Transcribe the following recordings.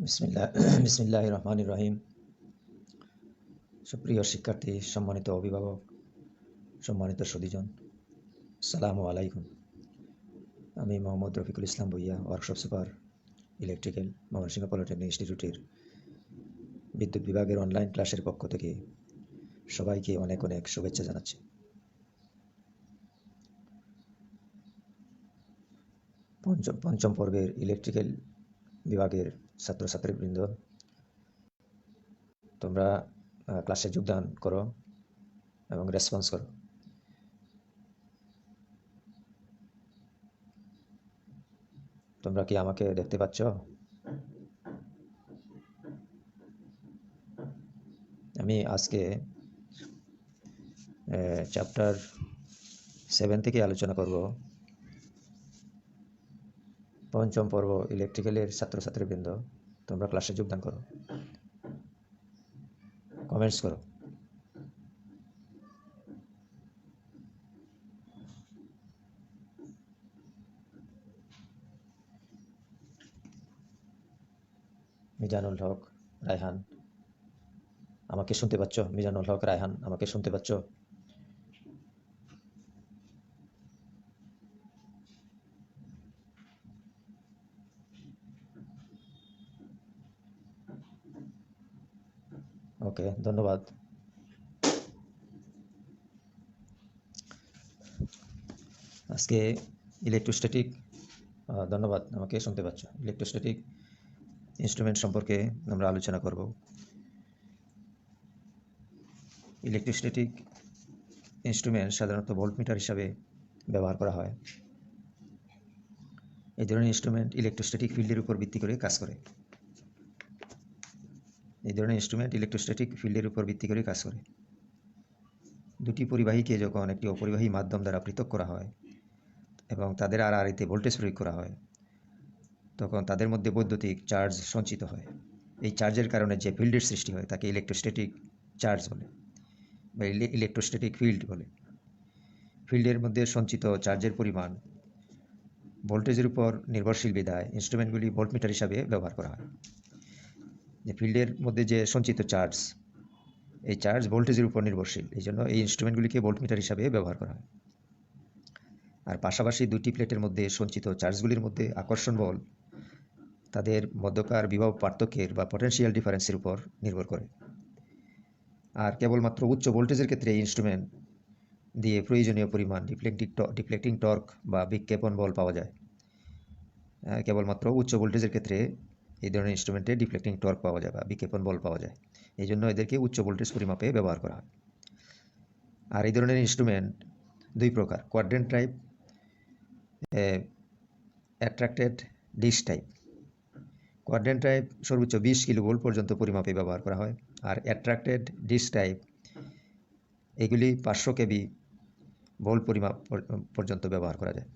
বিসমিল্লাহ বিসমিল্লাহির রহমানির রহিম। সুপ্রিয় শিক্ষার্থী, সম্মানিত অভিভাবক, সম্মানিত সুধীজন, আসসালামু আলাইকুম। আমি Mohammad Rafiqul Islam Bhuiyan, workshop super electrical, Mymensingh polytechnic ইনস্টিটিউটের বিদ্যুৎ বিভাগের অনলাইন ক্লাসের পক্ষ থেকে সবাইকে অনেক অনেক শুভেচ্ছা জানাচ্ছি। পঞ্চম পর্বের ইলেকট্রিক্যাল বিভাগের ছাত্রছাত্রীবৃন্দ, তোমরা ক্লাসে যোগদান করো এবং রেসপন্স করো। তোমরা কি আমাকে দেখতে পাচ্ছ? আমি আজকে চ্যাপ্টার 7 থেকে আলোচনা করব। পঞ্চম পর্ব ইলেকট্রিক্যালের ছাত্রছাত্রীবৃন্দ, তোমরা ক্লাসে যোগদান করো, কমেন্টস করো। মিজানুল হক, রায়হান, আমাকে শুনতে পাচ্ছ? মিজানুল হক, রায়হান, আমাকে শুনতে পাচ্ছ? ওকে, ধন্যবাদ। আজকে ইলেকট্রোস্ট্যাটিক, ধন্যবাদ, আমাকে শুনতে পাচ্ছ। ইলেকট্রোস্ট্যাটিক ইনস্ট্রুমেন্ট সম্পর্কে আমরা আলোচনা করব। ইলেকট্রোস্ট্যাটিক ইনস্ট্রুমেন্ট সাধারণত ভোল্টমিটার হিসাবে ব্যবহার করা হয়। এই ধরনের ইনস্ট্রুমেন্ট ইলেকট্রোস্ট্যাটিক ফিল্ডের উপর ভিত্তি করে কাজ করে। দুটি পরিবাহীকে যখন একটি অপরিবাহী মাধ্যম দ্বারা পৃথক করা হয় এবং তাদের আড়াআড়িতে ভোল্টেজ প্রয়োগ করা হয়, তখন তাদের মধ্যে বৈদ্যুতিক চার্জ সঞ্চিত হয়। এই চার্জের কারণে যে ফিল্ডের সৃষ্টি হয় তাকে ইলেকট্রোস্ট্যাটিক চার্জ বলে বা ইলেকট্রোস্ট্যাটিক ফিল্ড বলে। ফিল্ডের মধ্যে সঞ্চিত চার্জের পরিমাণ ভোল্টেজের উপর নির্ভরশীল বিধায় ইনস্ট্রুমেন্টগুলি ভোল্টমিটার হিসাবে ব্যবহার করা হয়। যে ফিল্ডের মধ্যে যে সঞ্চিত চার্জ, এই চার্জ ভোল্টেজের উপর নির্ভরশীল, এই জন্য এই ইনস্ট্রুমেন্টগুলিকে ভোল্টমিটার হিসাবে ব্যবহার করা হয়। আর পাশাপাশি দুটি প্লেটের মধ্যে সঞ্চিত চার্জগুলির মধ্যে আকর্ষণ বল তাদের মধ্যকার বিভব পার্থক্যের বা পটেনশিয়াল ডিফারেন্সের উপর নির্ভর করে। আর কেবলমাত্র উচ্চ ভোল্টেজের ক্ষেত্রে এই ইনস্ট্রুমেন্ট দিয়ে প্রয়োজনীয় পরিমাণ ডিফ্লেক্টিং টর্ক বা বিক্ষেপণ বল পাওয়া যায়। কেবলমাত্র উচ্চ ভোল্টেজের ক্ষেত্রে এই ধরনের ইনস্ট্রুমেন্টে ডিফ্লেক্টিং টর্ক পাওয়া যায় বা বিক্ষেপণ বল পাওয়া যায়। এই জন্য এদেরকে উচ্চ ভোল্টেজ পরিমাপে ব্যবহার করা হয়। আর এই ধরনের ইনস্ট্রুমেন্ট দুই প্রকার: quadrant type, attracted disc type. Quadrant type সর্বোচ্চ 20 কিলোভোল্ট পর্যন্ত পরিমাপে ব্যবহার করা হয়, আর অ্যাট্রাক্টেড ডিশ টাইপ এগুলি 500 কেভি ভোল্ট পরিমাপ পর্যন্ত ব্যবহার করা যায়।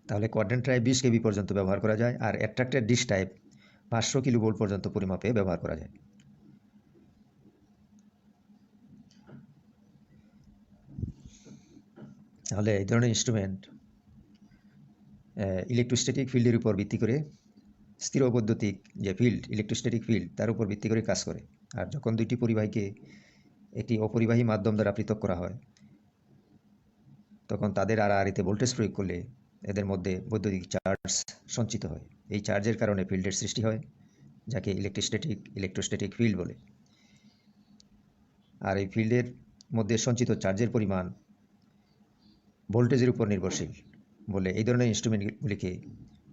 তাহলে কোয়াড্রেন্ট টাইপ 20 কেভি পর্যন্ত ব্যবহার করা যায়, আর অ্যাট্রাক্টেড ডিশ টাইপ 500 কিলোভোল্ট পর্যন্ত পরিমাপে ব্যবহার করা যায়। তাহলে এই ধরনের ইনস্ট্রুমেন্ট ইলেকট্রোস্ট্যাটিক ফিল্ডের উপর ভিত্তি করে, স্থির বৈদ্যুতিক যে ফিল্ড, ইলেকট্রোস্ট্যাটিক ফিল্ড, তার উপর ভিত্তি করে কাজ করে। আর যখন দুইটি পরিবাহীকে একটি অপরিবাহী মাধ্যম দ্বারা পৃথক করা হয়, তখন তাদের আড়াআড়িতে ভোল্টেজ প্রয়োগ করলে এদের মধ্যে বৈদ্যুতিক চার্জ সঞ্চিত হয়। এই চার্জের কারণে ফিল্ডের সৃষ্টি হয়, যাকে ইলেকট্রোস্ট্যাটিক ফিল্ড বলে। আর এই ফিল্ডের মধ্যে সঞ্চিত চার্জের পরিমাণ ভোল্টেজের উপর নির্ভরশীল বলে এই ধরনের ইনস্ট্রুমেন্টগুলিকে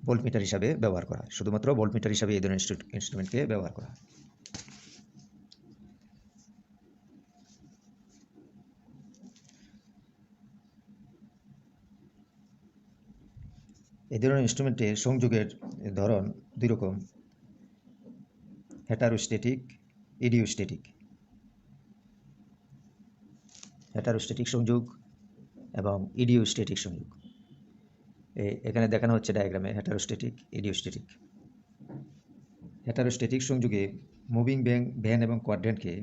ভোল্টমিটার হিসাবে ব্যবহার করা হয়। শুধুমাত্র ভোল্টমিটার হিসাবে এই ধরনের ইনস্ট্রুমেন্টকে ব্যবহার করা হয়। এই ধরনের ইনস্ট্রুমেন্টের সংযোগের ধরন দুই রকম: হেটারোস্ট্যাটিক, ইডিওস্ট্যাটিক। হেটারোস্ট্যাটিক সংযোগ এবং ইডিওস্ট্যাটিক সংযোগ এখানে দেখানো হচ্ছে ডায়াগ্রামে। হেটারোস্ট্যাটিক, ইডিওস্ট্যাটিক। হেটারোস্ট্যাটিক সংযোগে মুভিং ভ্যান এবং কোয়াড্রেন্টকে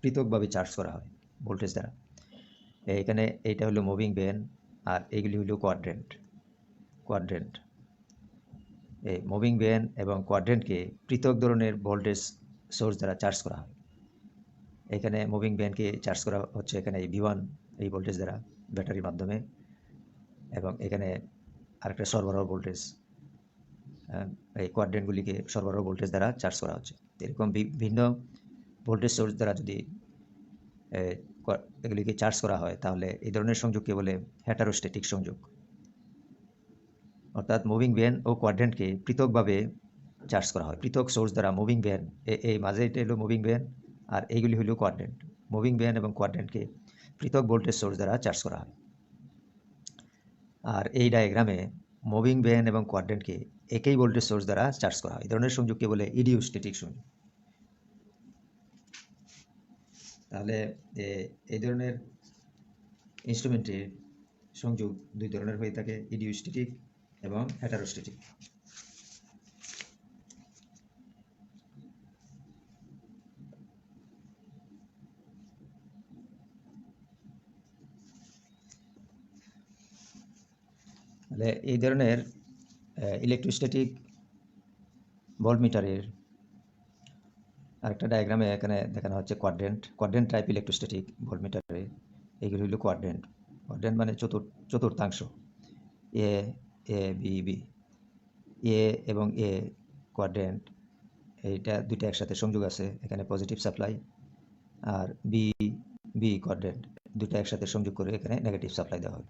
পৃথকভাবে চার্জ করা হয় ভোল্টেজ দ্বারা। এখানে এইটা হলো মুভিং ভ্যান আর এইগুলি হলো কোয়াড্রেন্ট। এই মুভিং ভ্যান এবং কোয়াড্রেন্টকে পৃথক ধরনের ভোল্টেজ সোর্স দ্বারা চার্জ করা হয়। এখানে মুভিং ভ্যানকে চার্জ করা হচ্ছে এখানে এই V1 এই ভোল্টেজ দ্বারা ব্যাটারির মাধ্যমে, এবং এখানে আরেকটা সরবরাহ ভোল্টেজ, এই কোয়াড্রেন্টগুলিকে সরবরাহ ভোল্টেজ দ্বারা চার্জ করা হচ্ছে। এরকম ভিন্ন ভোল্টেজ সোর্স দ্বারা যদি এগুলিকে চার্জ করা হয় তাহলে এই ধরনের সংযোগকে বলে হেটারোস্ট্যাটিক সংযোগ। অর্থাৎ মুভিং ভ্যান ও কোয়াড্রেন্টকে পৃথকভাবে চার্জ করা হয় পৃথক সোর্স দ্বারা। মুভিং ভ্যান এই মাঝে এটা হলো মুভিং ভ্যান, আর এইগুলি হলো কোয়াড্রেন্ট। মুভিং ভ্যান এবং কোয়াড্রেন্টকে পৃথক ভোল্টেজ সোর্স দ্বারা চার্জ করা হয়। আর এই ডায়াগ্রামে মুভিং ভ্যান এবং কোয়াড্রেন্টকে একই ভোল্টেজ সোর্স দ্বারা চার্জ করা হয়। এই ধরনের সংযোগকে বলে ইডিওস্ট্যাটিক সংযোগ। তাহলে এই ধরনের ইনস্ট্রুমেন্টের সংযোগ দুই ধরনের হয়ে থাকে, ইডিওস্ট্যাটিক এবং হেটারোস্ট্যাটিক। তাহলে এই ধরনের ইলেকট্রোস্ট্যাটিক ভোল্টমিটারের আরেকটা ডায়াগ্রামে এখানে দেখানো হচ্ছে কোয়াড্রেন্ট টাইপ ইলেকট্রোস্ট্যাটিক ভোল্টমিটারে এইগুলি হলো কোয়াড্রেন্ট মানে চতুর্থাংশ, এ বি বি। এ এবং এ কোয়াড্রেন্ট, এইটা দুইটা একসাথে সংযোগ আছে, এখানে পজিটিভ সাপ্লাই, আর বি কোয়াড্রেন্ট দুইটা একসাথে সংযোগ করে এখানে নেগেটিভ সাপ্লাই দেওয়া হয়।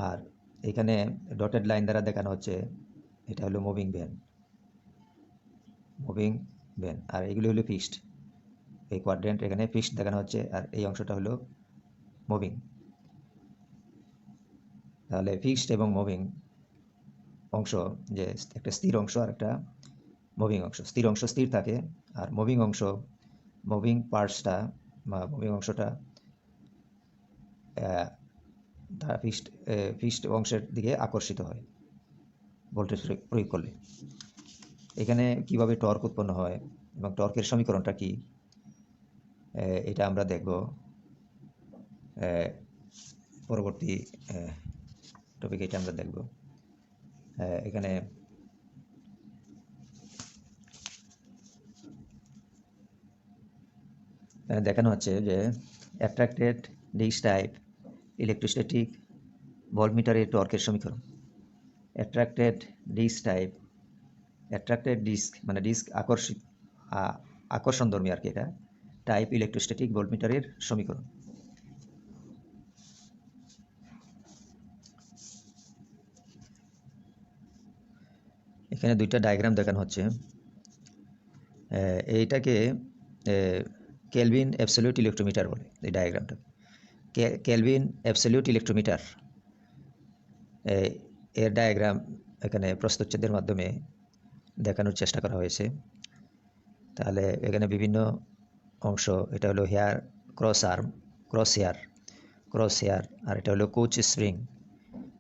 আর এখানে ডটেড লাইন দ্বারা দেখানো হচ্ছে এটা হলো মুভিং ভ্যান, আর এগুলি হলো ফিক্সড। এই কোয়াড্রেন্ট এখানে ফিক্সড দেখানো হচ্ছে, আর এই অংশটা হলো মুভিং। তাহলে ফিক্সড এবং মুভিং অংশ, যে একটা স্থির অংশ আর একটা মুভিং অংশ। স্থির অংশ স্থির থাকে, আর মুভিং পার্টসটা বা মুভিং অংশটা ফিক্সড অংশের দিকে আকর্ষিত হয় ভোল্টেজ প্রয়োগ করলে। এখানে কিভাবে টর্ক উৎপন্ন হয় এবং টর্কের সমীকরণটা কি, এটা আমরা দেখব পরবর্তী টপিকে। এটা আমরা দেখব। এখানে দেখানো হচ্ছে যে অ্যাট্রাক্টেড ডিস্ক টাইপ ইলেকট্রোস্ট্যাটিক ভোল্টমিটারের টর্কের সমীকরণ। অ্যাট্রাক্টেড ডিস্ক মানে ডিস্ক আকর্ষণধর্মী আর কি, এটা টাইপ ইলেকট্রোস্ট্যাটিক ভোল্টমিটারের সমীকরণ। এখানে দুইটা ডায়াগ্রাম দেখানো হচ্ছে। এইটাকে কেলভিন অ্যাবসলিউট ইলেকট্রোমিটার বলে। এই ডায়াগ্রামটা কেলভিন অ্যাবসলিউট ইলেকট্রোমিটার, এর ডায়াগ্রাম এখানে প্রস্তুচ্ছেদের মাধ্যমে দেখানোর চেষ্টা করা হয়েছে। তাহলে এখানে বিভিন্ন অংশ, এটা হলো হেয়ার, ক্রস হেয়ার, আর এটা হলো কোচ স্প্রিং।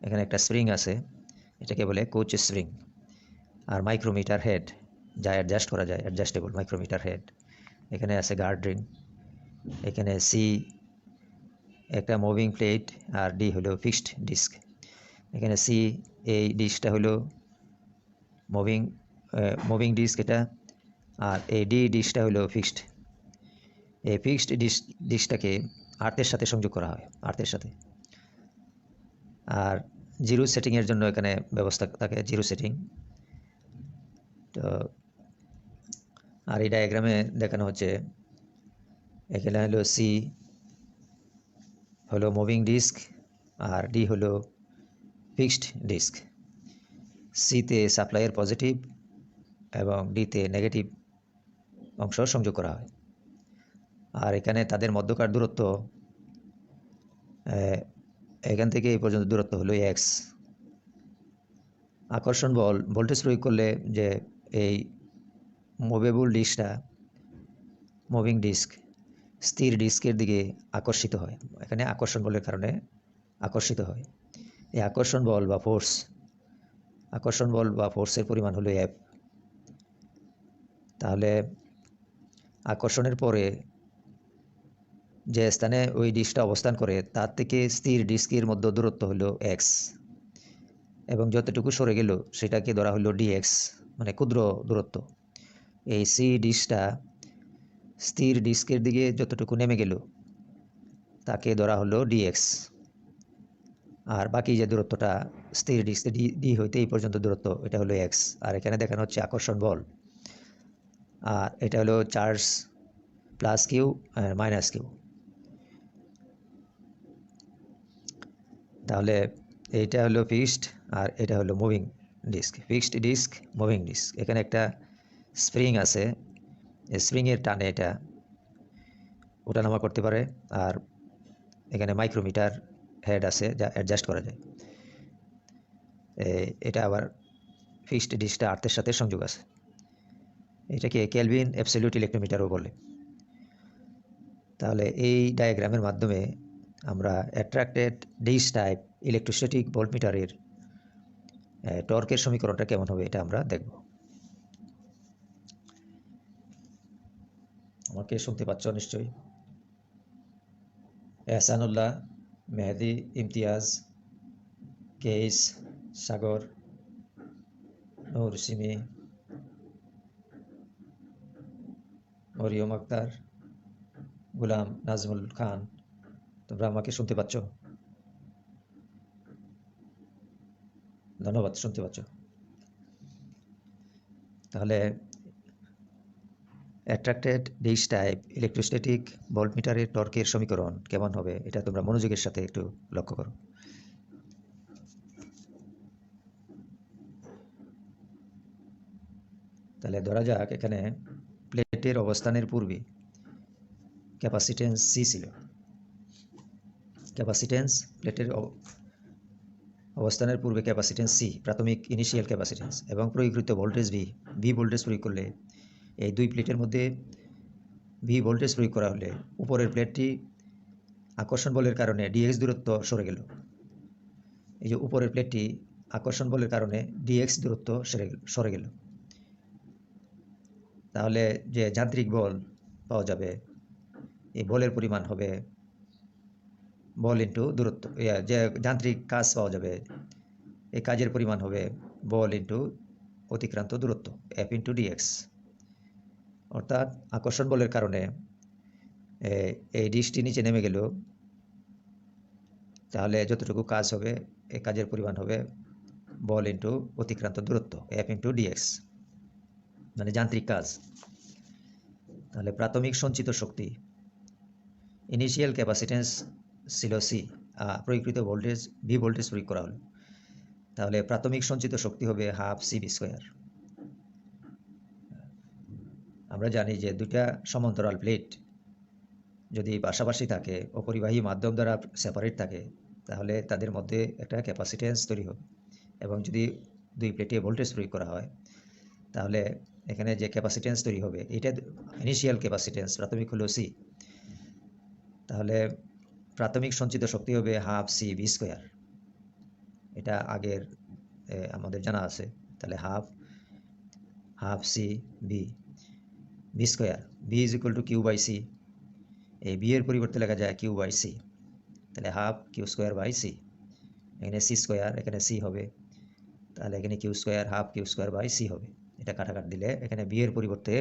এখানে একটা স্প্রিং আছে, এটাকে বলে কোচ স্প্রিং। আর মাইক্রোমিটার হেড, যা অ্যাডজাস্ট করা যায়, অ্যাডজাস্টেবল মাইক্রোমিটার হেড। এখানে আছে গার্ড রিং, এখানে সি একটা মুভিং প্লেট, আর ডি হলো ফিক্সড ডিস্ক। এখানে সি এই ডিস্কটা হলো মুভিং ডিস্ক এটা, আর এই ডি ডিস্কটা হলো ফিক্সড। এই ফিক্সড ডিস্কটাকে আর্থের সাথে সংযোগ করা হয়, আর্থের সাথে। আর জিরো সেটিংয়ের জন্য এখানে ব্যবস্থা থাকে, জিরো সেটিং। তো আর এই ডায়াগ্রামে দেখানো হচ্ছে এখানে হলো সি হলো মুভিং ডিস্ক, আর ডি হলো ফিক্সড ডিস্ক। সিতে সাপ্লাইয়ের পজিটিভ এবং ডিতে নেগেটিভ অংশ সংযোগ করা হয়। আর এখানে তাদের মধ্যকার দূরত্ব, এখান থেকে এই পর্যন্ত দূরত্ব হলো এক্স। আকর্ষণ বল ভোল্টেজ প্রয়োগ করলে যে এই মুভেবল ডিস্কটা, মুভিং ডিস্ক স্থির ডিস্কের দিকে আকর্ষিত হয়, এখানে আকর্ষণ বলের কারণে আকর্ষিত হয়। এই আকর্ষণ বল বা ফোর্সের পরিমাণ হলো এফ। তাহলে আকর্ষণের পরে যে স্থানে ওই ডিস্কটা অবস্থান করে তার থেকে স্থির ডিস্কের মধ্যে দূরত্ব হলো এক্স। এবং যতটুকু সরে গেল সেটাকে ধরা হলো ডিএক্স, মানে ক্ষুদ্র দূরত্ব। এই সি ডিস্কটা স্থির ডিস্কের দিকে যতটুকু নেমে গেল তাকে ধরা হলো ডিএক্স। আর বাকি যে দূরত্বটা স্থির ডিস্কে ডি হইতে এই পর্যন্ত দূরত্ব, এটা হলো এক্স। আর এখানে দেখানো হচ্ছে আকর্ষণ বল, আর এটা হলো চার্জ প্লাস কিউ আর মাইনাস কিউ। তাহলে এইটা হলো ফিক্সড আর এটা হলো moving disc. Fixed disc, moving disc. এখানে একটা স্প্রিং আছে, স্প্রিংয়ের টানে এটা ওঠানামা করতে পারে। আর এখানে মাইক্রোমিটার হেড আছে যা অ্যাডজাস্ট করা যায়। এটা আবার ফিক্সড ডিস্কটা আর্থের সাথে সংযোগ আছে। এটাকে কেলভিন অ্যাবসলিউট ইলেকট্রোমিটারও বলে। তাহলে এই ডায়াগ্রামের মাধ্যমে আমরা অ্যাট্রাক্টেড ডিস্ক টাইপ ইলেকট্রোস্ট্যাটিক ভোল্টমিটারের টর্কের সমীকরণটা কেমন হবে এটা আমরা দেখব। আমাকে শুনতে পাচ্ছ নিশ্চয়ই? এহসানুল্লাহ, মেহেদি, ইমতিয়াজ, কেইস, সাগর, নূর সিমি, মরিয়ম আক্তার, গুলাম নাজমুল খান, তোমরা আমাকে শুনতে পাচ্ছ? ধন্যবাদ, শুনতে পাচ্ছ। তাহলে অ্যাট্রাক্টেড ডিস্ক টাইপ ইলেকট্রোস্ট্যাটিক ভোল্টমিটারের টর্কের সমীকরণ কেমন হবে এটা তোমরা মনোযোগের সাথে একটু লক্ষ্য করো। তাহলে ধরা যাক এখানে প্লেটের অবস্থানের পূর্বে ক্যাপাসিটেন্স সি ছিল। ক্যাপাসিটেন্স প্লেটের অবস্থানের পূর্বে ক্যাপাসিটেন্স সি, প্রাথমিক ইনিশিয়াল ক্যাপাসিটেন্স, এবং প্রয়োগকৃত ভোল্টেজ ভি ভোল্টেজ প্রয়োগ করলে এই দুই প্লেটের মধ্যে ভি ভোল্টেজ প্রয়োগ করা হলে উপরের প্লেটটি আকর্ষণ বলের কারণে ডিএক্স দূরত্ব সরে গেল। এই যে উপরের প্লেটটি আকর্ষণ বলের কারণে ডিএক্স দূরত্ব সরে গেল। তাহলে যে যান্ত্রিক বল পাওয়া যাবে, এই বলের পরিমাণ হবে বল ইন্টু দূরত্ব। যে যান্ত্রিক কাজ পাওয়া যাবে, এই কাজের পরিমাণ হবে বল ইন্টু অতিক্রান্ত দূরত্ব, এফ ইন্টু ডিএক্স। অর্থাৎ আকর্ষণ বলের কারণে এই ডিস্কটি নিচে নেমে গেল, তাহলে যতটুকু কাজ হবে এই কাজের পরিমাণ হবে বল ইন্টু অতিক্রান্ত দূরত্ব, এফ ইন্টু ডিএক্স, মানে যান্ত্রিক কাজ। তাহলে প্রাথমিক সঞ্চিত শক্তি, ইনিশিয়াল ক্যাপাসিটেন্স ছিল সি, প্রয়োগকৃত ভোল্টেজ ভি ভোল্টেজ প্রয়োগ করা হলো। তাহলে প্রাথমিক সঞ্চিত শক্তি হবে হাফ সি ভি স্কোয়ার। আমরা জানি যে দুইটা সমান্তরাল প্লেট যদি পাশাপাশি থাকে, অপরিবাহী মাধ্যম দ্বারা সেপারেট থাকে, তাহলে তাদের মধ্যে একটা ক্যাপাসিটেন্স তৈরি হবে। এবং যদি দুই প্লেটে ভোল্টেজ প্রয়োগ করা হয়, তাহলে এখানে যে ক্যাপাসিটেন্স তৈরি হবে এটা ইনিশিয়াল ক্যাপাসিটেন্স, প্রাথমিক হলো সি। তাহলে প্রাথমিক সঞ্চিত শক্তি হবে হাফ সি ভি স্কোয়ার। এটা আগের আমাদের জানা আছে। তাহলে half c v square, v is equal to q by c. এই বি এর পরিবর্তে লেখা যায় কিউ বাই সি। তাহলে half q square by c. এখানে সি স্কোয়ার, এখানে সি হবে, তাহলে এখানে q square, half q square by c হবে। এটা কাটাকাট দিলে এখানে বি এর পরিবর্তে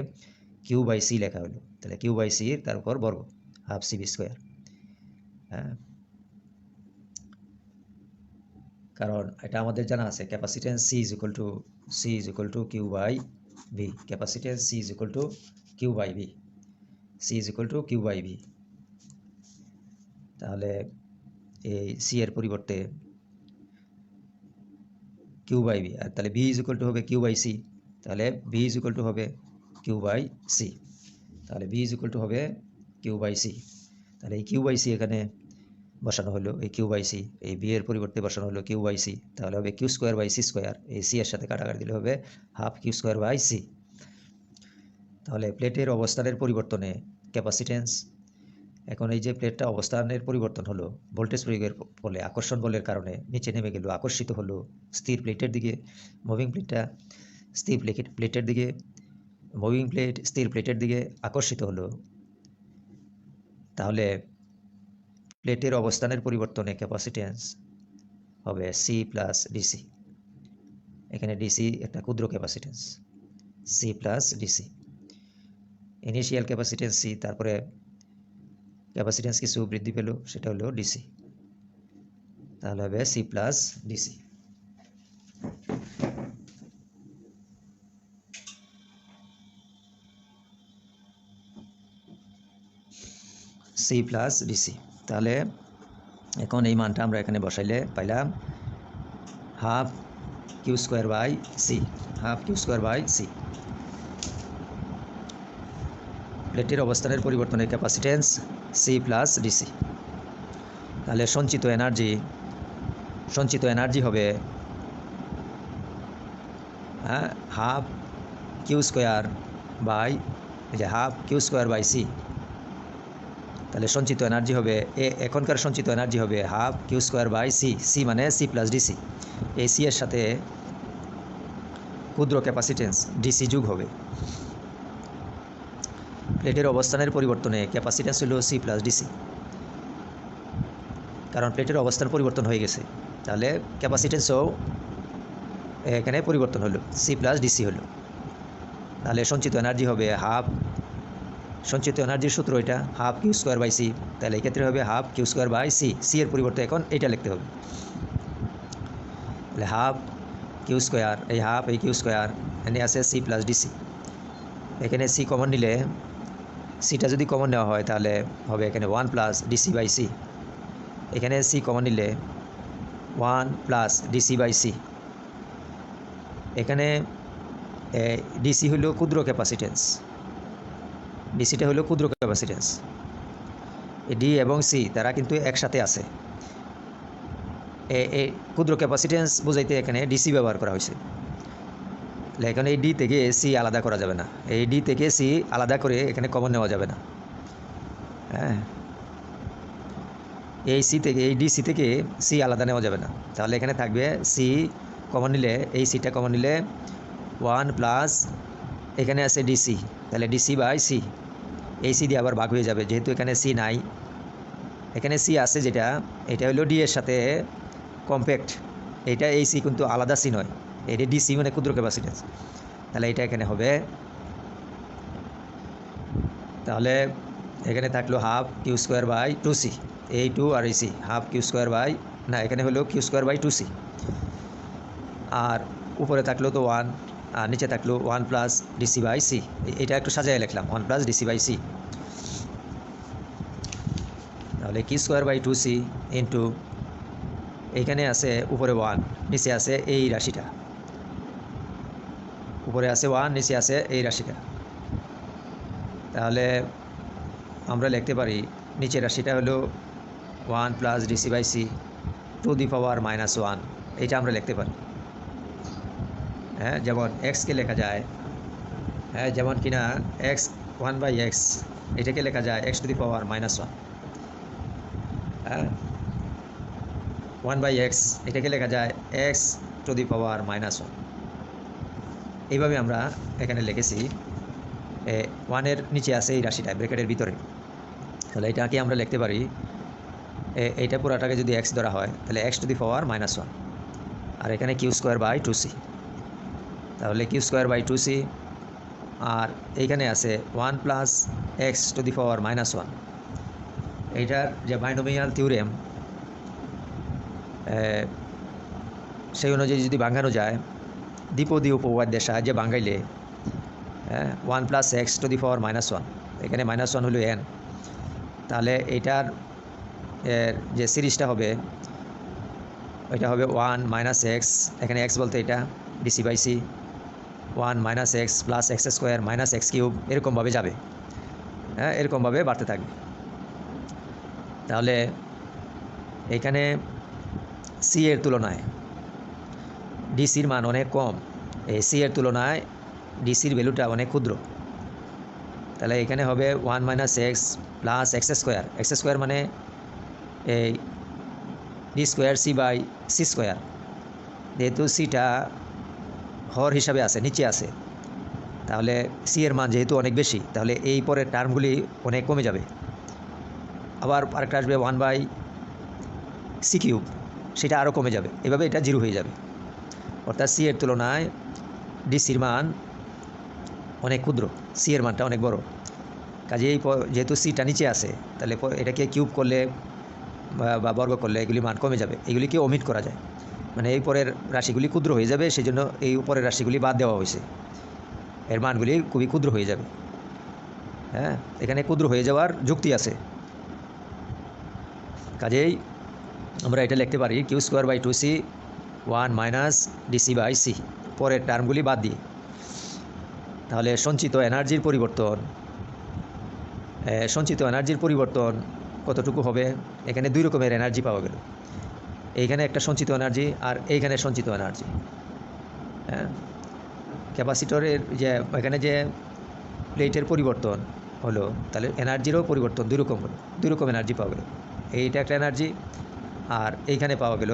কিউ বাই সি লেখা হলো। তাহলে কিউ বাই সি তার উপর বর্গ, হাফ সি ভি স্কোয়ার। হ্যাঁ, কারণ এটা আমাদের জানা আছে capacitance c is equal to q by v. Capacitance c is equal to q by v, c is equal to q by v. তাহলে এই সি এর পরিবর্তে কিউ বাই ভি, আর তাহলে ভি ইজ ইকুয়াল টু হবে q by c. তাহলে v is equal to হবে q by c. তাহলে ভি ইজ ইকুয়াল টু হবে কিউ বাই সি। তাহলে এই কিউ বাই সি এখানে বসানো হলো, এই কিউ বাই সি, এই বি এর পরিবর্তে বসানো হলো কিউ বাই সি। তাহলে হবে q square by c square, এই সি এর সাথে কাটাকাটি দিলে হবে half q square by c. তাহলে প্লেটের অবস্থানের পরিবর্তনে ক্যাপাসিটেন্স, এখন এই যে প্লেটটা অবস্থানের পরিবর্তন হলো ভোল্টেজ প্রয়োগের ফলে, আকর্ষণ বলের কারণে নিচে নেমে গেল, আকর্ষিত হলো স্থির প্লেটের দিকে, মুভিং প্লেটটা স্থির প্লেটের দিকে, মুভিং প্লেট স্থির প্লেটের দিকে আকর্ষিত হলো। তাহলে প্লেটের অবস্থানের পরিবর্তনে ক্যাপাসিটেন্স হবে সি প্লাস ডিসি। এখানে ডিসি একটা ক্ষুদ্র capacitance c plus dc, initial capacitance c, তারপরে ক্যাপাসিটেন্স কিছু বৃদ্ধি পেল, সেটা হলো ডিসি, তাহলে হবে c plus dc. C plus dc, তাহলে এখন এই মানটা আমরা এখানে বসাইলে পাইলাম half q square by c, half q square by c. প্লেটের অবস্থানের পরিবর্তনের ক্যাপাসিটেন্স সি প্লাস ডিসি, তাহলে সঞ্চিত এনার্জি হবে half q square by half q square by c. তাহলে সঞ্চিত এনার্জি হবে এখনকার সঞ্চিত এনার্জি হবে half q square by c, c মানে সি প্লাস ডিসি। এই সি এর সাথে ক্ষুদ্র ক্যাপাসিটেন্স ডিসি যোগ হবে। প্লেটের অবস্থানের পরিবর্তনে ক্যাপাসিটেন্স হলো সি প্লাস ডিসি, কারণ প্লেটের অবস্থান পরিবর্তন হয়ে গেছে, তাহলে ক্যাপাসিটেন্সও এখানে পরিবর্তন হলো, সি প্লাস ডিসি হলো। তাহলে সঞ্চিত এনার্জি হবে সঞ্চিত এনার্জির সূত্র এটা half q square by c, তাহলে এই ক্ষেত্রে হবে half q square by c, c এর পরিবর্তে এখন এটা লিখতে হবে। তাহলে হাফ কিউ স্কোয়ার, এই হাফ এই কিউ স্কোয়ার, এখানে আছে সি প্লাস ডিসি। এখানে সি কমন নিলে, সিটা যদি কমন নেওয়া হয় তাহলে হবে এখানে 1 প্লাস ডিসি বাই সি। এখানে সি কমন নিলে 1 প্লাস ডিসি বাই সি। এখানে ডিসি হলো ক্ষুদ্র ক্যাপাসিটেন্স, ডিসিটা হলো ক্ষুদ্র ক্যাপাসিটেন্স। ডি এবং সি তারা কিন্তু একসাথে আছে। এই ক্ষুদ্র ক্যাপাসিটেন্স বোঝাইতে এখানে ডিসি ব্যবহার করা হয়েছে। তাহলে এখানে এই ডি থেকে সি আলাদা করা যাবে না, এই ডি থেকে সি আলাদা করে এখানে কমন নেওয়া যাবে না। হ্যাঁ, এই সি থেকে এই ডিসি থেকে সি আলাদা নেওয়া যাবে না, তাহলে এখানে থাকবে সি কমন নিলে, এই সিটা কমন নিলে 1 প্লাস এখানে আছে ডিসি, তাহলে ডিসি বাই সি, এই সি দিয়ে আবার ভাগ হয়ে যাবে, যেহেতু এখানে সি নাই, এখানে সি আছে যেটা, এটা হলো ডি এর সাথে কম্প্যাক্ট, এটা এই সি কিন্তু আলাদা সি নয়, এটা ডিসি মানে ক্ষুদ্র ক্যাপাসিটেন্স, তাহলে এটা এখানে হবে। তাহলে এখানে থাকলো half q square by 2c, এই 2 আর এই c, half q square by, না এখানে হলো কিউ স্কোয়ার বাই 2c, আর উপরে থাকলো তো 1, আর নিচে থাকলো 1 প্লাস ডিসি বাই সি। এটা একটু সাজায় লিখলাম 1 প্লাস ডিসি বাই সি। তাহলে q square by 2c into এইখানে আছে উপরে 1, নিচে আছে এই রাশিটা, উপরে আছে 1, নিচে আছে এই রাশিটা। তাহলে আমরা লিখতে পারি নিচের রাশিটা হলো 1 plus dc by c to the power -1, এইটা আমরা লিখতে পারি। হ্যাঁ, যেমন এক্সকে লেখা যায়, হ্যাঁ যেমন কিনা এক্স 1/x, এটাকে লেখা যায় x টু দি পাওয়ার -1। হ্যাঁ, 1/x এটাকে লেখা যায় x টু দি পাওয়ার -1। এইভাবে আমরা এখানে লিখেছি, 1 এর নিচে আছে এই রাশিটা ব্র্যাকেটের ভিতরে, তাহলে এটাকে আমরা লিখতে পারি, এইটা পুরাটাকে যদি x ধরা হয় তাহলে x টু দি পাওয়ার -1, আর এখানে কিউ স্কোয়ার বাই 2c, তাহলে কিউ স্কোয়ার বাই 2c, আর এইখানে আছে 1 plus x two the power -1। এইটার যে বাইনোমিয়াল থিওরেম, সেই অনুযায়ী যদি ভাঙানো যায়, দ্বিপদী উপপাদ্যের সাহায্যে ভাঙাইলে 1 plus x two the power -1, এখানে -1 হলো n, তাহলে এইটার যে সিরিজটা হবে ওইটা হবে 1 মাইনাস এক্স, এখানে x বলতে এটা dc by c, 1 minus x plus x square minus x cube, এরকমভাবে যাবে। হ্যাঁ, এরকমভাবে বাড়তে থাকবে। তাহলে এখানে সি এর তুলনায় ডিসির মান অনেক কম, এই সি এর তুলনায় ডিসির ভ্যালুটা অনেক ক্ষুদ্র, তাহলে এখানে হবে 1 minus x plus x square মানে এই d square c by c square, যেহেতু সিটা হর হিসাবে আছে, নিচে আছে, তাহলে সি এর মান যেহেতু অনেক বেশি, তাহলে এই পরের টার্মগুলি অনেক কমে যাবে। আবার আরেকটা আসবে 1/c কিউব, সেটা আরও কমে যাবে, এভাবে এটা 0 হয়ে যাবে। অর্থাৎ সি এর তুলনায় ডিসির মান অনেক ক্ষুদ্র, সি এর মানটা অনেক বড়। কাজেই যেহেতু সিটা নিচে আছে, তাহলে এটাকে কিউব করলে বা বর্গ করলে এগুলি মান কমে যাবে, এগুলিকে ওমিট করা যায়, মানে এই পরের রাশিগুলি ক্ষুদ্র হয়ে যাবে, সেই জন্য এই উপরের রাশিগুলি বাদ দেওয়া হয়েছে, এর মানগুলি খুবই ক্ষুদ্র হয়ে যাবে। হ্যাঁ, এখানে ক্ষুদ্র হয়ে যাওয়ার যুক্তি আছে। কাজেই আমরা এটা লিখতে পারি q square by 2c 1 minus dc by c, পরের টার্মগুলি বাদ দিয়ে। তাহলে সঞ্চিত এনার্জির পরিবর্তন কতটুকু হবে? এখানে দুই রকমের এনার্জি পাওয়া গেল, এইখানে একটা সঞ্চিত এনার্জি আর এইখানে সঞ্চিত এনার্জি। হ্যাঁ, ক্যাপাসিটরের যে এখানে যে প্লেটের পরিবর্তন হলো, তাহলে এনার্জিরও পরিবর্তন দুই রকম এনার্জি পাওয়া গেল। এইটা একটা এনার্জি আর এইখানে পাওয়া গেল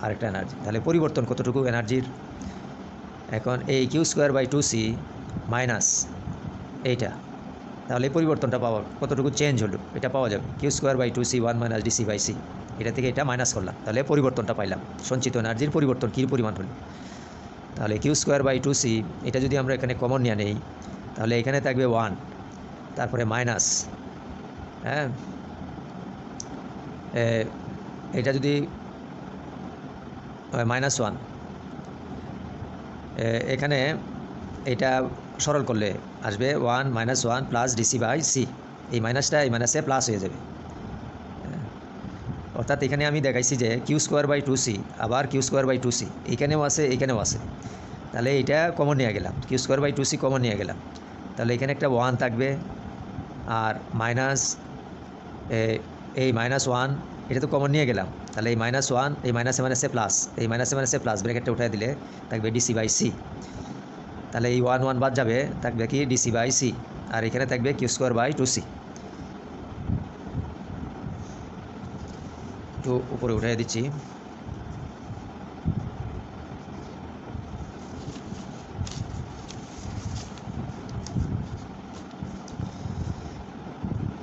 আরেকটা এনার্জি। তাহলে পরিবর্তন কতটুকু এনার্জির? এখন এই q square by 2c minus এইটা, তাহলে এই পরিবর্তনটা পাওয়া কতটুকু চেঞ্জ হলো এটা পাওয়া যাবে। Q square by 2c 1 minus dc by c, এটা থেকে এটা মাইনাস করলাম, তাহলে পরিবর্তনটা পাইলাম, সঞ্চিত এনার্জির পরিবর্তন কী পরিমাণ হলো। তাহলে কিউ স্কোয়ার বাই 2c এটা যদি আমরা এখানে কমন নিয়ে নেই, তাহলে এখানে থাকবে 1, তারপরে মাইনাস, হ্যাঁ এটা যদি -1, এখানে এটা সরল করলে আসবে 1 - 1 প্লাস ডিসি বাই সি, এই মাইনাসটা এই মাইনাসে প্লাস হয়ে যাবে। অর্থাৎ এখানে আমি দেখাইছি যে কিউ স্কোয়ার বাই 2c আবার কিউ স্কোয়ার বাই 2c এইখানেও আছে এইখানেও আছে, তাহলে এইটা কমন নিয়ে গেলাম, Q square by 2c common নিয়ে গেলাম, তাহলে এখানে একটা 1 থাকবে আর মাইনাস এই -1 এটা তো কমন নিয়ে গেলাম, তাহলে এই -1 এই মাইনাসে প্লাস, এই মাইনাসে প্লাস ব্র্যাকেটটা উঠাই দিলে থাকবে ডিসি বাই সি। তাহলে এই 1 1 বাদ যাবে, থাকবে কি ডিসি বাই সি, আর এখানে থাকবে কিউ স্কোয়ার বাই 2c। একটু উপরে উঠাই দিচ্ছি।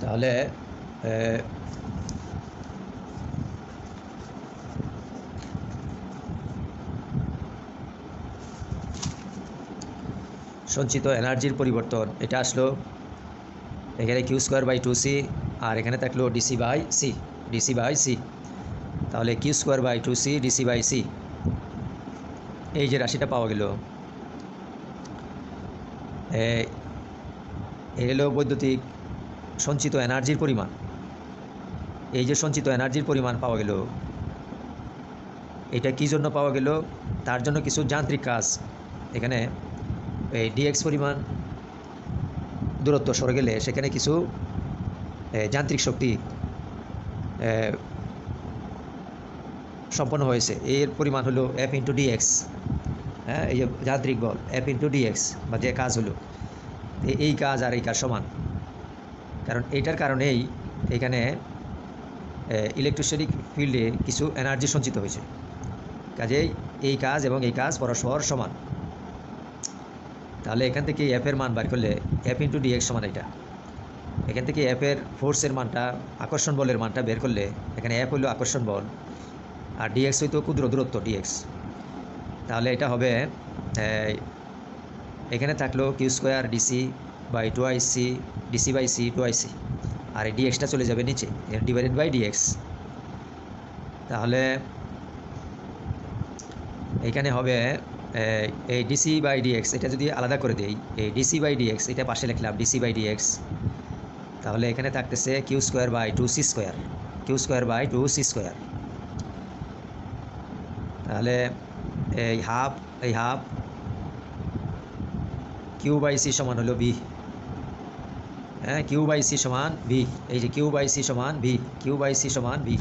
তাহলে সঞ্চিত এনার্জির পরিবর্তন এটা আসলো, এখানে কিউ স্কোয়ার বাই 2c আর এখানে থাকলো ডিসি বাই সি। তাহলে q square by 2c dc by c, এই যে রাশিটা পাওয়া গেল, এই হলো বৈদ্যুতিক সঞ্চিত এনার্জির পরিমাণ। এই যে সঞ্চিত এনার্জির পরিমাণ পাওয়া গেল, এটা কী জন্য পাওয়া গেল? তার জন্য কিছু যান্ত্রিক কাজ, এখানে এই ডিএক্স পরিমাণ দূরত্ব সরে গেলে সেখানে কিছু যান্ত্রিক শক্তি সম্পন্ন হয়েছে, এর পরিমাণ হলো এফ ইন্টু ডিএক্স। হ্যাঁ, এই যে যান্ত্রিক বল এফ ইন্টু ডিএক্স বা যে কাজ হলো, এই কাজ আর এই কাজ সমান, কারণ এইটার কারণেই এখানে ইলেকট্রোস্ট্যাটিক ফিল্ডে কিছু এনার্জি সঞ্চিত হয়েছে। কাজেই এই কাজ এবং এই কাজ পরস্পর সমান। তাহলে এখান থেকে এফের মান বার করলে এফ ইন্টু ডিএক্স সমান এটা, এখান থেকে এফের ফোর্সের মানটা, আকর্ষণ বলের মানটা বের করলে এখানে এফ হলো আকর্ষণ বল আর ডিএক্স হইতো ক্ষুদ্র দূরত্ব ডিএক্স। তাহলে এটা হবে এখানে থাকলো q square dc by 2ic dc by c 2ic, আর এই ডিএক্সটা চলে যাবে নিচে, ডিভাইডেড বাই ডিএক্স। তাহলে এখানে হবে এই ডিসি বাই ডিএক্স, এটা যদি আলাদা করে দেই, এই ডিসি বাই ডিএক্স এটা পাশে লিখলাম ডিসি বাই ডিএক্স, তাহলে এখানে থাকতেছে q square by 2c square, q square by 2c square. তাহলে এই হাফ কিউ বাই সি সমান হলো ভি। হ্যাঁ, কিউ বাই সি সমান ভি, এই যে কিউ বাই সি সমান ভি, কিউ বাই সি সমান ভি।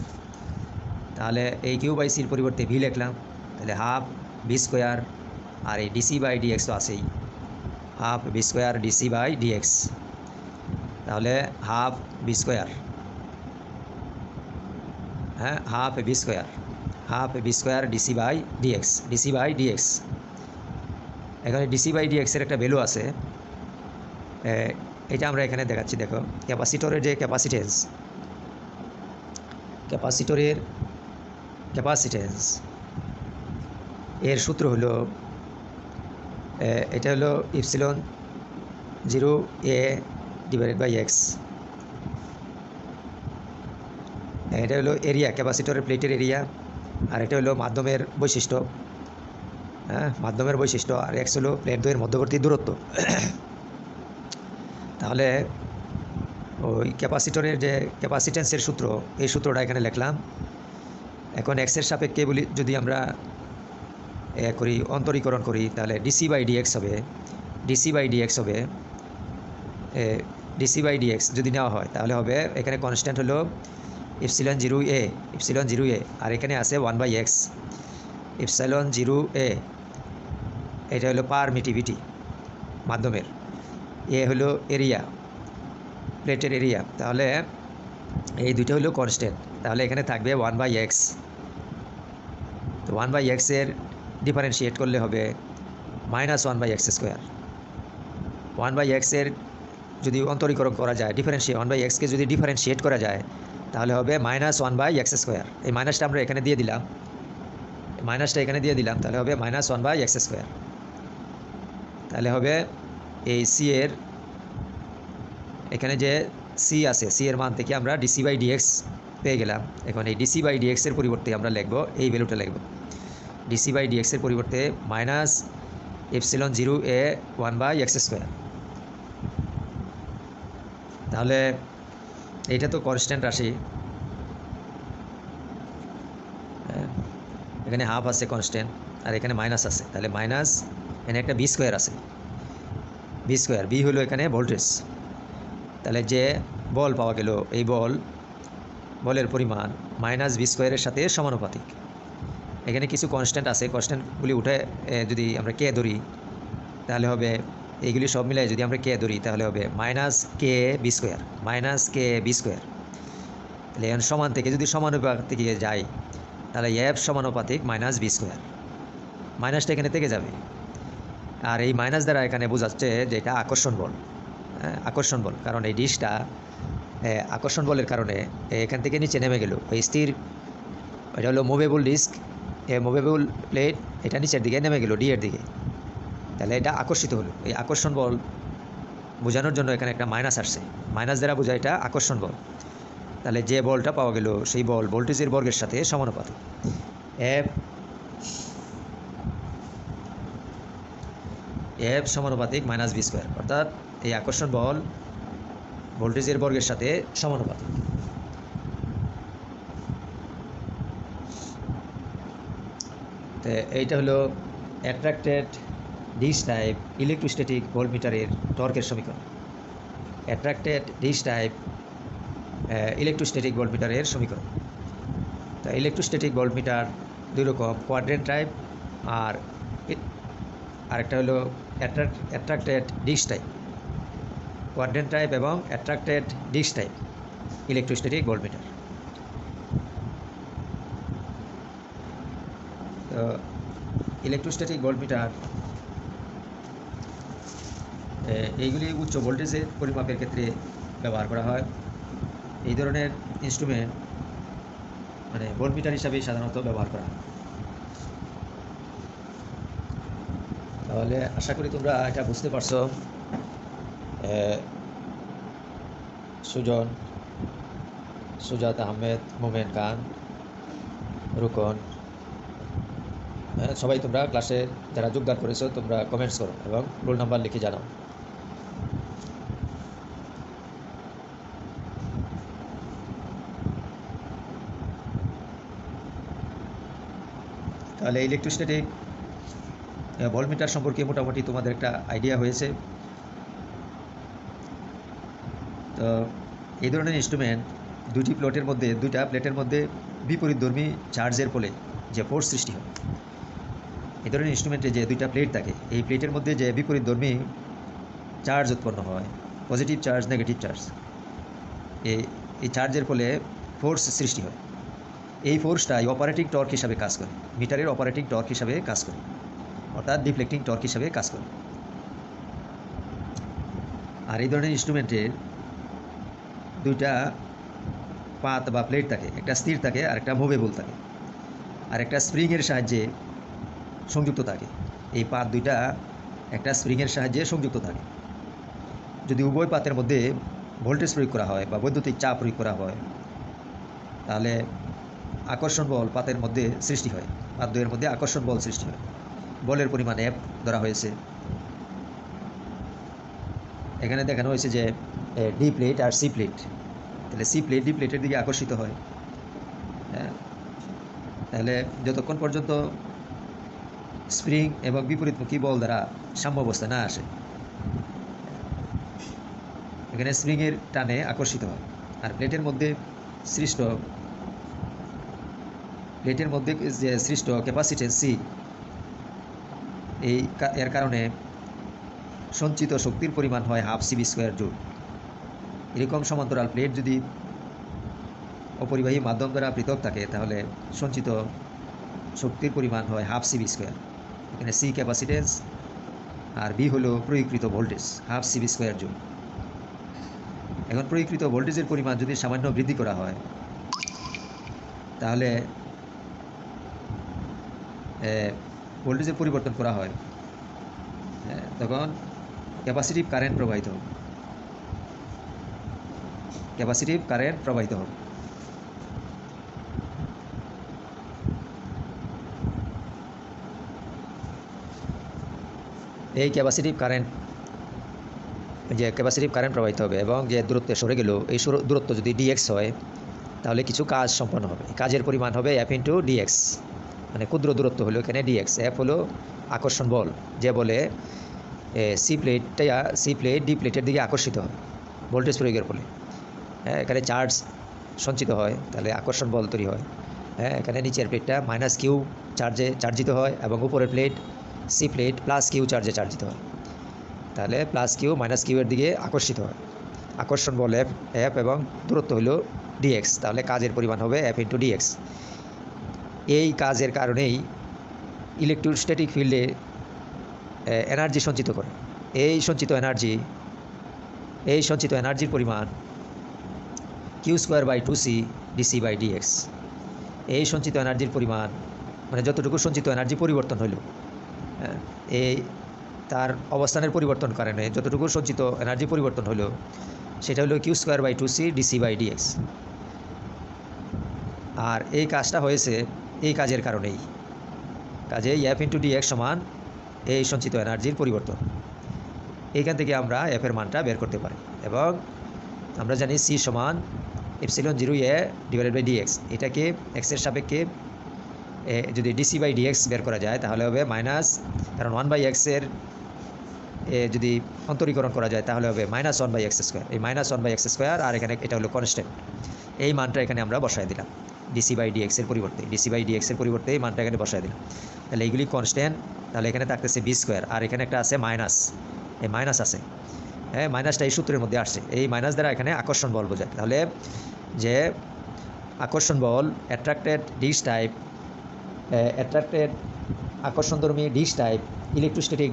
তাহলে এই কিউ বাই সির পরিবর্তে ভি লিখলাম, তাহলে হাফ ভি স্কোয়ার, আর এই ডিসি বাই ডিএক্স তো আছেই, half v square dc by dx. তাহলে হাফ ভি স্কোয়ার, হ্যাঁ half v square dc by dx. এখানে ডিসি বাই ডিএক্সের একটা ভ্যালু আছে, এটা আমরা এখানে দেখাচ্ছি। দেখো ক্যাপাসিটরের যে ক্যাপাসিটরের এর সূত্র হলো এটা হলো epsilon 0a divided by x. এটা হলো এরিয়া, ক্যাপাসিটরের প্লেটের এরিয়া, আর এটা হলো মাধ্যমের বৈশিষ্ট্য, হ্যাঁ মাধ্যমের বৈশিষ্ট্য, আর এক্স হলো প্লেট দ্বয়ের মধ্যবর্তী দূরত্ব। তাহলে ওই ক্যাপাসিটরের যে ক্যাপাসিটেন্সের সূত্র, এই সূত্রটা এখানে লিখলাম। এখন এক্সের সাপেক্ষে বলি যদি আমরা করি অন্তরীকরণ করি, তাহলে ডিসি বাই ডিএক্স হবে, ডিসি বাই ডিএক্স হবে, ডিসি বাই ডিএক্স যদি নেওয়া হয় তাহলে হবে এখানে কনস্ট্যান্ট হলো ইপসিলন 0a, ইপসিলন 0a, আর এখানে আছে 1/x ইপসিলন 0a। এটা হলো পারমিটিভিটি মাধ্যমের, এ হলো এরিয়া, প্লেটের এরিয়া। তাহলে এই দুইটা হলো কনস্ট্যান্ট, তাহলে এখানে থাকবে 1/x। তো 1/x এর ডিফারেন্সিয়েট করলে হবে -1/x²। 1/x এর যদি অন্তরীকরণ করা যায়, ডিফারেন্সিয়েট 1/x-কে যদি ডিফারেন্সিয়েট করা যায় তাহলে হবে -1/x²। এই মাইনাসটা আমরা এখানে দিয়ে দিলাম, মাইনাসটা এখানে দিয়ে দিলাম, তাহলে হবে -1/x²। তাহলে হবে এই সি এর, এখানে যে সি আছে, সি এর মান থেকে আমরা ডিসি বাই ডিএক্স পেয়ে গেলাম। এখন এই ডিসি বাই ডিএক্সের পরিবর্তে আমরা লিখব এই ভ্যালুটা লিখব, ডিসি বাই ডিএক্সের পরিবর্তে ইপসিলন 0a 1/x²। তাহলে এইটা তো কনস্ট্যান্ট রাশি, এখানে হাফ আছে কনস্ট্যান্ট, আর এখানে মাইনাস আছে, তাহলে মাইনাস এখানে একটা বি স্কোয়ার আছে, বি স্কোয়ার, বি হলো এখানে ভোল্টেজ। তাহলে যে বল পাওয়া গেল, এই বলের পরিমাণ -b² সাথে সমানুপাতিক। এখানে কিছু কনস্ট্যান্ট আছে, কনস্ট্যান্টগুলি উঠে যদি আমরা কে ধরি তাহলে হবে এইগুলি সব মিলাই যদি আমরা কে ধরি তাহলে হবে -kb², -kb²। তাহলে এখন সমান থেকে যদি সমানুপাতিক যাই তাহলে এফ সমানুপাতিক -b², মাইনাসটা এখানে থেকে যাবে। আর এই মাইনাস দ্বারা এখানে বোঝাচ্ছে যে এটা আকর্ষণ বল, আকর্ষণ বল, কারণ এই ডিশটা আকর্ষণ বলের কারণে এখান থেকে নিচে নেমে গেল। এই স্থির, এটা হলো মুভেবল ডিস্ক, মুভেবল প্লেট, এটা নিচের দিকে নেমে গেল ডি এর দিকে, তাহলে এটা আকর্ষিত হলো। এই আকর্ষণ বল বোঝানোর জন্য এখানে একটা মাইনাস আসছে, মাইনাস দ্বারা বোঝায় এটা আকর্ষণ বল। তাহলে যে বলটা পাওয়া গেল সেই বল ভোল্টেজের বর্গের সাথে সমানুপাতিক। এফ সমানুপাতিক -b², অর্থাৎ এই আকর্ষণ বল ভোল্টেজের বর্গের সাথে সমানুপাতিক। তো এইটা হলো অ্যাট্রাক্টেড ডিশ টাইপ ইলেকট্রোস্ট্যাটিক ভোল্টমিটারের টর্কের সমীকরণ। অ্যাট্রাক্টেড ডিশ টাইপ ইলেকট্রোস্ট্যাটিক ভোল্টমিটারের সমীকরণ। তো ইলেকট্রোস্ট্যাটিক ভোল্টমিটার দুই রকম, কোয়াড্রেন্ট টাইপ আর আরেকটা হলো attracted disc type. Quadrant type এবং attracted disc type electrostatic voltmeter. তো ইলেকট্রোস্ট্যাটিক ভোল্টমিটার এইগুলি উচ্চ ভোল্টেজের পরিমাপের ক্ষেত্রে ব্যবহার করা হয়। এই ধরনের ইনস্ট্রুমেন্ট মানে ভোল্টমিটার হিসাবে সাধারণত ব্যবহার করা হয়। তাহলে আশা করি তোমরা এটা বুঝতে পারছো। সুজন, সুজাত আহমেদ, মোমেন খান, রুকন, সবাই তোমরা ক্লাসে যারা যোগদান করেছো তোমরা কমেন্টস করো এবং রোল নাম্বার লিখে জানাও। তাহলে ইলেকট্রোস্ট্যাটিক ভোল্টমিটার সম্পর্কে মোটামুটি তোমাদের একটা আইডিয়া হয়েছে। তো এই ধরনের ইনস্ট্রুমেন্ট দুইটা প্লেটের মধ্যে বিপরীতধর্মী চার্জের ফলে যে ফোর্স সৃষ্টি হয়, এই ধরনের ইনস্ট্রুমেন্টে যে দুইটা প্লেট থাকে, এই প্লেটের মধ্যে যে বিপরীতধর্মী চার্জ উৎপন্ন হয়, পজিটিভ চার্জ, নেগেটিভ চার্জ, এই চার্জের ফলে ফোর্স সৃষ্টি হয়। এই ফোর্সটাই অপারেটিং টর্ক হিসাবে কাজ করে, মিটারের অপারেটিং টর্ক হিসাবে কাজ করে, অর্থাৎ ডিফ্লেক্টিং টর্ক হিসাবে কাজ করে। আর এই ধরনের ইনস্ট্রুমেন্টের দুইটা পাত বা প্লেট থাকে, একটা স্থির থাকে আর একটা মুভেবল থাকে। আর একটা স্প্রিংয়ের সাহায্যে সংযুক্ত থাকে। এই পাত দুইটা একটা স্প্রিংয়ের সাহায্যে সংযুক্ত থাকে। যদি উভয় পাতের মধ্যে ভোল্টেজ প্রয়োগ করা হয় বা বৈদ্যুতিক চাপ প্রয়োগ করা হয়, তাহলে আকর্ষণ বল পাতের মধ্যে সৃষ্টি হয়। পাত দুয়ের মধ্যে আকর্ষণ বল সৃষ্টি হয়। বলের পরিমাণ F ধরা হয়েছে। এখানে দেখানো হয়েছে যে ডি প্লেট আর সি প্লেট, তাহলে সি প্লেট ডি প্লেটের দিকে আকর্ষিত হয়। হ্যাঁ, তাহলে যতক্ষণ পর্যন্ত স্প্রিং এবং বিপরীতমুখী বল দ্বারা সাম্য অবস্থায় না আসে, এখানে স্প্রিংয়ের টানে আকর্ষিত হয়। আর প্লেটের মধ্যে যে সৃষ্ট ক্যাপাসিটেন্স সি, এর কারণে সঞ্চিত শক্তির পরিমাণ হয় হাফ সিবি স্কোয়ার জুল। এরকম সমান্তরাল প্লেট যদি অপরিবাহী মাধ্যম দ্বারা পৃথক থাকে, তাহলে সঞ্চিত শক্তির পরিমাণ হয় হাফ সিবি স্কোয়ার। এখানে সি ক্যাপাসিটেন্স আর বি হলো প্রয়োগকৃত voltage, half CV square joule. এখন প্রয়োগকৃত ভোল্টেজের পরিমাণ যদি সামান্য বৃদ্ধি করা হয়, তাহলে ভোল্টেজের পরিবর্তন করা হয়, তখন ক্যাপাসিটিভ কারেন্ট প্রবাহিত হবে। এই ক্যাপাসিটিভ কারেন্ট প্রবাহিত হবে এবং যে দূরত্বে সরে গেল, এই দূরত্ব যদি ডিএক্স হয়, তাহলে কিছু কাজ সম্পন্ন হবে। কাজের পরিমাণ হবে এফ ইন্টু ডিএক্স, মানে ক্ষুদ্র দূরত্ব হলো এখানে ডিএক্স। এফ হলো আকর্ষণ বল, যে বলে সি প্লেট ডি প্লেটের দিকে আকর্ষিত হয় ভোল্টেজ প্রয়োগের ফলে। হ্যাঁ, এখানে চার্জ সঞ্চিত হয়, তাহলে আকর্ষণ বল তৈরি হয়। হ্যাঁ, এখানে নিচের প্লেটটা মাইনাস কিউ চার্জে চার্জিত হয় এবং উপরের plate c plate plus q চার্জে চার্জিত হয়। তাহলে প্লাস কিউ মাইনাস কিউ এর দিকে আকর্ষিত হয়। আকর্ষণ বল এফ এবং দূরত্ব হলো ডিএক্স, তাহলে কাজের পরিমাণ হবে এফ ইন্টু ডিএক্স। এই কাজের কারণেই ইলেকট্রোস্ট্যাটিক ফিল্ডে এনার্জি সঞ্চিত করে। এই সঞ্চিত এনার্জির পরিমাণ q square by 2c dc by dx. এই সঞ্চিত এনার্জির পরিমাণ, মানে যতটুকু সঞ্চিত এনার্জি পরিবর্তন হইল, এই তার অবস্থানের পরিবর্তন কারণে যতটুকু সঞ্চিত এনার্জি পরিবর্তন হলো, সেটা হলো Q square by 2c dc by dx. আর এই কাজটা হয়েছে এই কাজের কারণেই। কাজে এফ ইন্টু ডিএক্স সমান এই সঞ্চিত এনার্জির পরিবর্তন। এইখান থেকে আমরা এফের মানটা বের করতে পারি, এবং আমরা জানি সি সমান epsilon 0 A divided by dx. এটাকে এক্সের সাপেক্ষে যদি ডিসি বাই ডিএক্স বের করা যায়, তাহলে হবে মাইনাস, কারণ 1/x-এর যদি অন্তরীকরণ করা যায়, তাহলে হবে -1/x স্কোয়ার। এই -1/x স্কোয়ার, আর এখানে এটা হলো কনস্ট্যান্ট। এই মানটা এখানে আমরা বসায় দিলাম ডিসি বাই ডিএক্সের পরিবর্তে এই মানটা এখানে বসায় দিলাম। তাহলে এইগুলি কনস্ট্যান্ট, তাহলে এখানে থাকতেছে বি স্কোয়ার, আর এখানে একটা আছে মাইনাস, এই মাইনাস আছে। হ্যাঁ, মাইনাসটা এই সূত্রের মধ্যে আসছে। এই মাইনাস দ্বারা এখানে আকর্ষণ বল বোঝায়। তাহলে যে আকর্ষণ বল অ্যাট্রাক্টেড আকর্ষণধর্মী ডিশ টাইপ ইলেকট্রোস্ট্যাটিক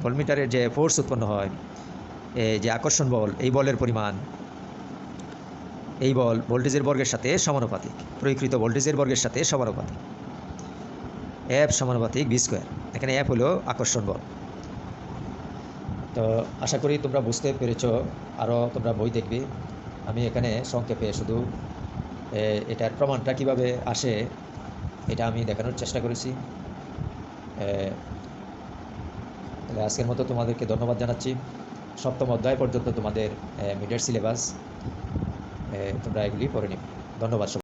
ভোল্টমিটারের যে ফোর্স উৎপন্ন হয়, যে আকর্ষণ বল, এই বলের পরিমাণ, এই বল ভোল্টেজের বর্গের সাথে সমানুপাতিক, প্রয়োগকৃত ভোল্টেজের বর্গের সাথে সমানুপাতিক। এফ সমানুপাতিক বি স্কোয়ার। এখানে এফ হলো আকর্ষণ বল। তো আশা করি তোমরা বুঝতে পেরেছ। আরও তোমরা বই দেখবে। আমি এখানে সংক্ষেপে শুধু এটার প্রমাণটা কিভাবে আসে এটা আমি দেখানোর চেষ্টা করেছি। তাহলে আজকের মতো তোমাদেরকে ধন্যবাদ জানাচ্ছি। সপ্তম অধ্যায় পর্যন্ত তোমাদের মিডের সিলেবাস, তোমরা এগুলি পড়ে নিবে। ধন্যবাদ।